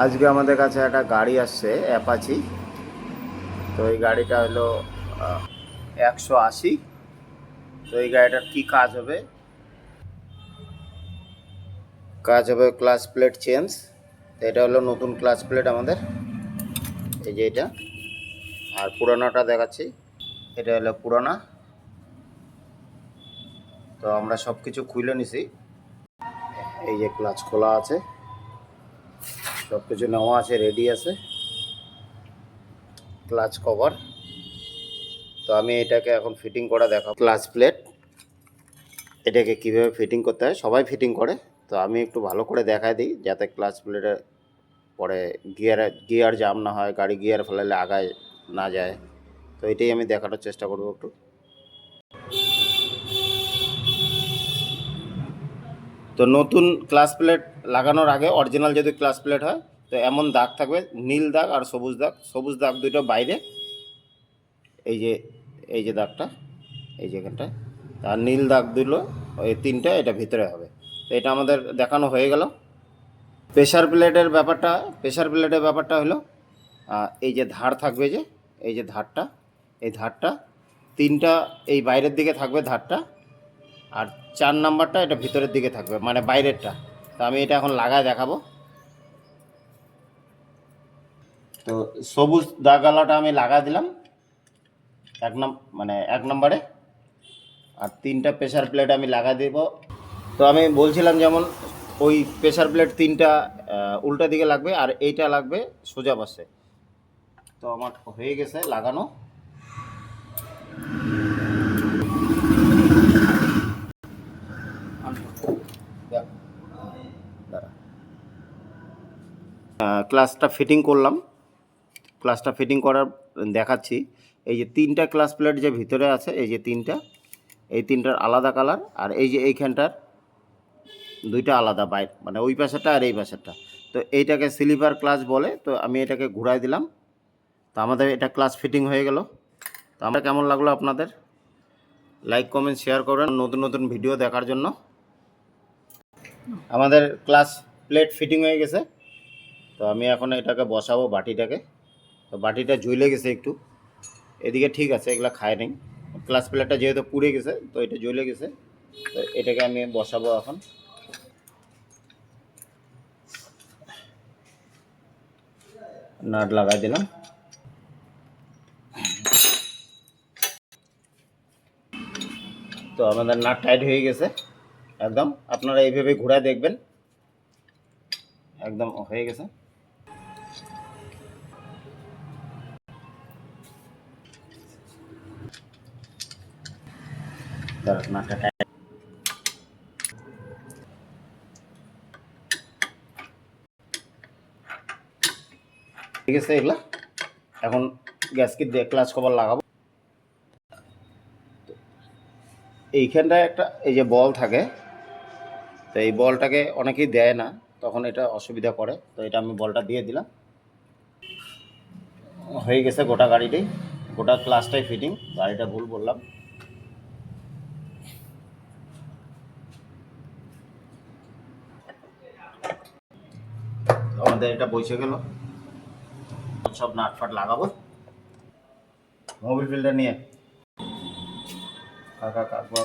আজকে আমাদের কাছে একটা গাড়ি আসছে অ্যাপাচি। তো এই গাড়িটা হলো 180। তো এই গাড়িটার কী কাজ হবে ক্লাচ প্লেট চেঞ্জ। এটা হলো নতুন ক্লাচ প্লেট আমাদের, এই যে এটা। আর পুরানোটা দেখাচ্ছি, এটা হলো পুরানা। তো আমরা সব কিছু খুলে নিছি, এই যে ক্লাচ খোলা আছে, সব কিছু নেওয়া আছে, রেডি আছে, ক্লাচ কভার। তো আমি এটাকে এখন ফিটিং করা দেখাবো। ক্লাচ প্লেট এটাকে কীভাবে ফিটিং করতে হয়, সবাই ফিটিং করে, তো আমি একটু ভালো করে দেখাই দিই যাতে ক্লাচ প্লেটে পরে গিয়ার জাম না হয়, গাড়ি গিয়ার ফেলালে আগায় না যায়। তো এটাই আমি দেখানোর চেষ্টা করব একটু। তো নতুন ক্লাচ প্লেট লাগানোর আগে অরিজিনাল যদি ক্লাচ প্লেট হয় তো এমন দাগ থাকবে, নীল দাগ আর সবুজ দাগ দুটো বাইরে, এই যে দাগটা, এই যে এখানটায়, আর নীল দাগ দিল ওই তিনটা, এটা ভিতরে হবে। তো এটা আমাদের দেখানো হয়ে গেল। প্রেশার প্লেটের ব্যাপারটা হলো এই যে ধার থাকবে, যে এই যে ধারটা, এই ধারটা তিনটা এই বাইরের দিকে থাকবে ধারটা, আর 4 নাম্বারটা এটা ভিতরের দিকে থাকবে, মানে বাইরেরটা। তো আমি এটা এখন লাগায় দেখাবো। তো সবুজ দাগওয়ালাটা আমি লাগা দিলাম এক নম্বরে, আর তিনটা প্রেশার প্লেট আমি লাগা দেব। তো আমি বলছিলাম যেমন ওই প্রেশার প্লেট তিনটা উল্টা দিকে লাগবে, আর এইটা লাগবে সোজা পাশে। তো আমার হয়ে গেছে লাগানো। ক্লাসটা ফিটিং করলাম, ক্লাসটা ফিটিং করার দেখাচ্ছি। এই যে তিনটা ক্লাস প্লেট যে ভিতরে আছে, এই যে এই তিনটার আলাদা কালার, আর এই যে এইখানটার দুইটা আলাদা বাইর, মানে ওই পাশেরটা আর এই পাশেরটা। তো এইটাকে স্লিপার ক্লাচ বলে। তো আমি এটাকে ঘুরাই দিলাম, তো আমাদের এটা ক্লাচ ফিটিং হয়ে গেল। তো আমরা কেমন লাগলো আপনাদের, লাইক কমেন্ট শেয়ার করবেন নতুন নতুন ভিডিও দেখার জন্য। আমাদের ক্লাচ প্লেট ফিটিং হয়ে গেছে। তো আমি এখন এটাকে বসাবো বাটিটাকে। তো বাটিটা জ্বলে গেছে একটু, এদিকে ঠিক আছে, এগুলো খায় নেই। ক্লাচ প্লেটটা যেহেতু পুড়ে গেছে তো এটা জ্বলে গেছে। তো এটাকে আমি বসাবো এখন। নাট লাগাই দিলাম। তো আমাদের নাট টাইট হয়ে গেছে একদম। আপনারা এইভাবে ঘুরায় দেখবেন, একদম হয়ে গেছে। নাটটা টাইট ঠিক আছে। এগুলা এখন গ্যাসকিট দিয়ে ক্লাচ কভার লাগাবো। এইখানটায় একটা এই যে বল থাকে, তো এই বলটাকে অনেকেই দেয় না, তখন এটা অসুবিধা করে। তো এটা আমি বলটা দিয়ে দিলাম। হয়ে গেছে গোটা গাড়িটাই, গোটা ক্লাচটাই ফিটিং। গাড়িটা ভুল বললাম। আমাদের এটা বসে গেল, সব নাট ফাট লাগাবো। মোবিল ফিল্টার নিয়ে কাটবো।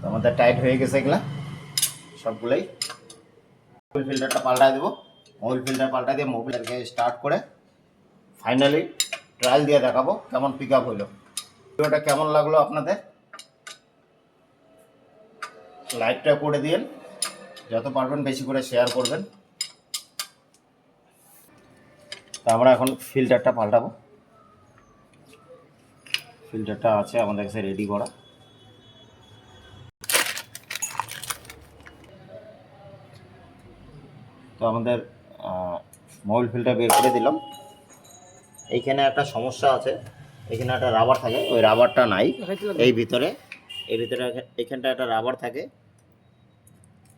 আমাদের টাইট হয়ে গেছে এগুলা সবগুলোই। মোবিল ফিল্টারটা পাল্টাই দেবো। মোবিল ফিল্টার পাল্টা দিয়ে মোবিলটাকে স্টার্ট করে ফাইনালি ট্রায়াল দিয়ে দেখাবো কেমন পিক আপ হইলো। ভিডিওটা কেমন লাগলো আপনাদের, লাইকটা করে দিন, যত পারবেন বেশি করে শেয়ার করবেন। তো আমরা এখন ফিল্টারটা পাল্টাবো। ফিল্টারটা আছে আমাদের কাছে রেডি করা। তো আমাদের মোবিল ফিল্টার বের করে দিলাম। এইখানে একটা সমস্যা আছে, এখানে একটা রাবার থাকে, ওই রাবারটা নাই এই ভিতরে। এখানটা একটা রাবার থাকে,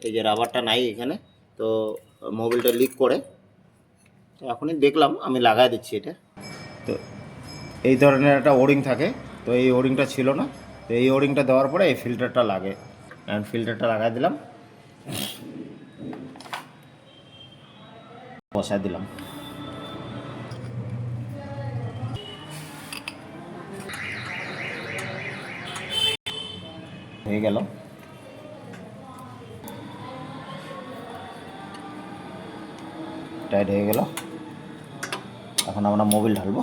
এই যে রাবারটা নাই এখানে। তো মোবিলটা লিক করে। তো এখনই দেখলাম, আমি লাগাই দিচ্ছি এটা। তো এই ধরনের একটা ওরিং থাকে, তো এই ওরিংটা ছিল না। তো এই ওরিংটা দেওয়ার পরে এই ফিল্টারটা লাগে। অ্যান্ড ফিল্টারটা লাগাই দিলাম, বসাই দিলাম। হয়ে গেল। টাইট হয়ে গেল। এখন আমরা মোবিল ঢালবো।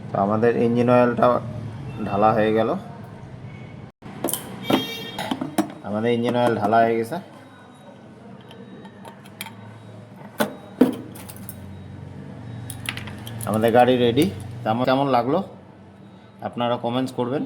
তো আমাদের ইঞ্জিন অয়েলটা ঢালা হয়ে গেল। আমাদের ইঞ্জিন অয়েল ঢালা হয়ে গেছে। আমাদের গাড়ি রেডি। কেমন লাগলো আপনারা কমেন্টস করবেন।